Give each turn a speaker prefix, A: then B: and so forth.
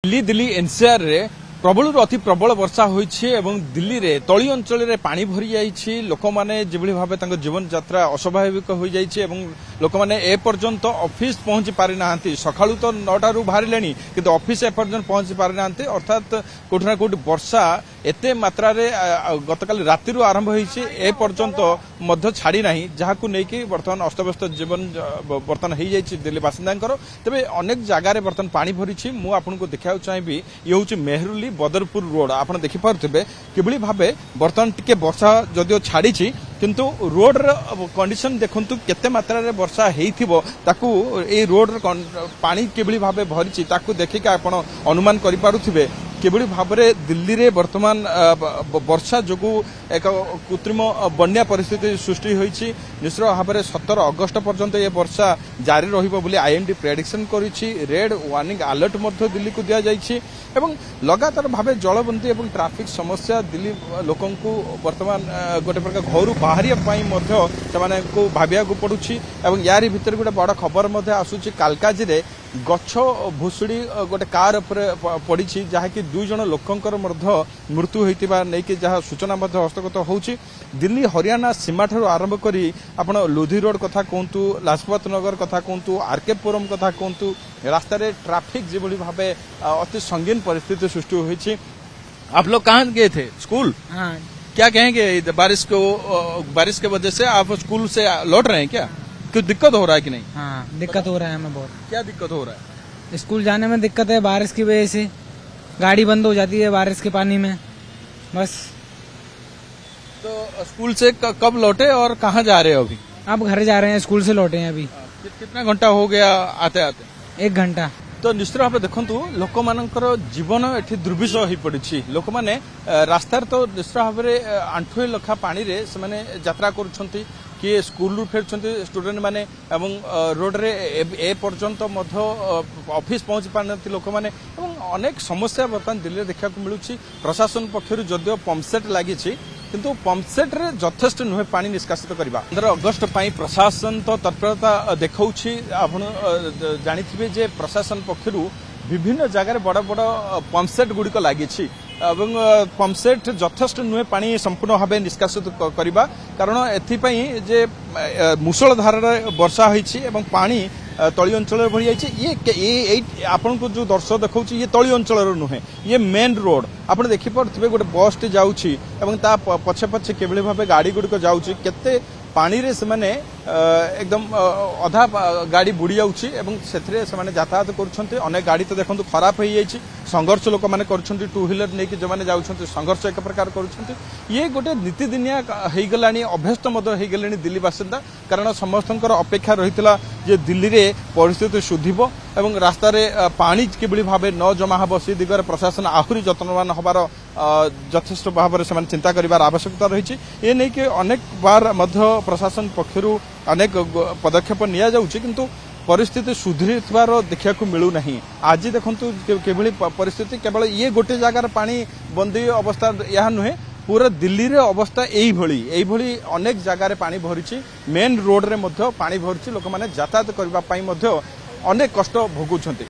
A: Delhi NCR रे प्रबल अति प्रबल वर्षा होइछि एवं दिल्ली रे तली अंचल रे पानी भरी जाइछि। लोक माने जेभली भाबे तांको जीवन यात्रा अस्वाभाविक होई जाइछि एवं लोक माने ए पर्यंत ऑफिस पहुंची पारि नाहंती। सखाळु तो 9टा रु बाहरिलेनी किंतु ऑफिस ए पर्यंत पहुंची पारि नाहंती। अर्थात कोठि ना कोठि वर्षा एते मात्रा रे गतकाल राति रु आरंभ होइछि ए पर्यंत मध्य छाड़ी नाही, जहाकू नेकी वर्तमान अस्तव्यस्त जीवन वर्तमान होई जाइछि दिल्ली बासिंदांकर। तबे अनेक जगह रे वर्तमान पानी भरिछि। मु आपनको देखाउ चाहेबी ये होछि मेहरुली बदरपुर रोड। आप देखि पारुथिबे किबली भाबे वर्तमान टिके वर्षा जदियो छाड़ी किंतु रोड कंडीशन देखंतु केते मात्रा रे वर्षा हेइथिबो ताकू ए रोड पानी किबली भाबे भरिछि ताकू देखिका आपण अनुमान करि पारुथिबे किबली भाबरे दिल्ली रे वर्तमान वर्षा जोगु एक कृत्रिम बन्या परिस्थिति सृष्टि होइछि। निश्चित भाबरे 17 अगस्त पर्यंत ये वर्षा जारी रहिबो बोली आईएमडी प्रेडिक्शन करिछि। रेड वार्निंग अलर्ट मध्ये दिल्ली को दिया जाइछि एवं लगातार भाबे जलबंदी एवं ट्रैफिक समस्या दिल्ली लोकंकु वर्तमान गोटे प्रकार घर बाहरिया पाई मध्ये सेमाने को भाबिया को पडुछि। एवं यारी भितर गोटे बड़ खबर मध्ये आसुछि कालकाजी रे गछ भुसुड़ी गोटे कार उपरे पड़ी जहाँकि 2 जन लोकंकर मृत्यु होइतिबा नै कि जहाँ सूचना मध्ये हस्तगत होउछि। दिल्ली हरियाणा सीमा ठारू आरंभ करी आपण लोधी रोड कथा कहतु, लाजपत नगर कथा कहतु, आरके पुरम कथा कहतु, रास्ता रे ट्रैफिक जेभली भाबे अति संगीन परिस्थिति सृष्टि होइछि। आप लोग कहाँ गए थे? स्कूल? हाँ। क्या कहेंगे बारिश के वजह से आप स्कूल से लौट रहे हैं क्या? कुछ दिक्कत हो रहा है कि नहीं?
B: हाँ, दिक्कत हो रहा है हमें बहुत।
A: क्या दिक्कत हो रहा है?
B: स्कूल जाने में दिक्कत है, बारिश की वजह से गाड़ी बंद हो जाती है बारिश के पानी में बस।
A: तो स्कूल से कब लौटे और कहाँ जा रहे हो अभी?
B: अब घर जा रहे हैं, स्कूल से लौटे हैं अभी।
A: कितना घंटा हो गया आते आते?
B: 1 घंटा।
A: तो निश्चित भाव देखु लोक मानकर जीवन एठी दुर्विषह हो पड़ी। लोक मैंने रास्तार तो निश्चित भाव में आंठुए लखा पानी रे से माने यात्रा करुछंती, किए स्कूल रु फेरछंती स्टूडेंट माने एवं रोड रे ए पर्यंत मध्य ऑफिस पहुंची पारनती लोक माने एवं अनेक समस्या वर्तमान दिल्ली देखा मिलूछि। प्रशासन पक्षरु जदियो पंपसेट लागिछि किंतु पंपसेट रे यथेष्ट नुहे पानी निष्कासित करबा। 15 अगस्त पई प्रशासन तो तत्परता देखाउछि। आपण जानिथिबे जे प्रशासन पक्षरु विभिन्न जगह बड़ बड़ पंपसेट गुड़िक लगी पंपसेट यथेष्ट नुहे पानी संपूर्ण भाव निष्कासित करवा। कारण एथिपाई जे मुसळ धार वर्षा होइछि एवं पानी तली अंचल भरी जाइछि। ये आपन को जो दर्शक देखौछि ये तली अंचल नुहे, ये मेन रोड। आप देखि पारथिबे गोटे बस टे जाउछि एवं ता पछे पछे केबळे भाबे गाड़ी गुड़िक जाउछि। केते पानी रे से माने एकदम अधा गाड़ी बुड़ी जाउछि एवं सेथरे से माने यातायात करूछन्ते। अनेक गाड़ी तो देखंतु खराब होई जाइछि। संघर्ष लोक माने करूछन्ते, 2 व्हीलर नै कि जो माने जाउछन्ते संघर्ष एक प्रकार करूछन्ते। ये गोटे नीतिदिनिया हेई गलानी, अभ्यस्त मद हेई गलानी दिल्ली बासिंदा। कारण समस्तंकर अपेक्षा रहितला जे दिल्ली रे परिस्थिति सुधिबो एवं रास्ता रे पानी किबळी भाबे न जमा हबो से दिगरे प्रशासन आहुरी जतनवान हबार यथेष्ट भाव में से चिंता करिवार आवश्यकता रही। ए नै कि अनेक बार मध्य प्रशासन पक्षरु अनेक पदक्षेप निया जाउछि किंतु परिस्थिति सुधरिथिबार देखिया मिलू नहीं। आज देखंतु केभली परिस्थिति केवल ये गोटे जगार पानी बंदी अवस्था यह नुहे, पूरा दिल्ली रे अवस्था एई भली अनेक जगार पानी भरिछि। मेन रोड रे मध्य पानी भरिछि। लोक माने यातायात करबा पई मध्य अनेक कष्ट भोगुछन्ति।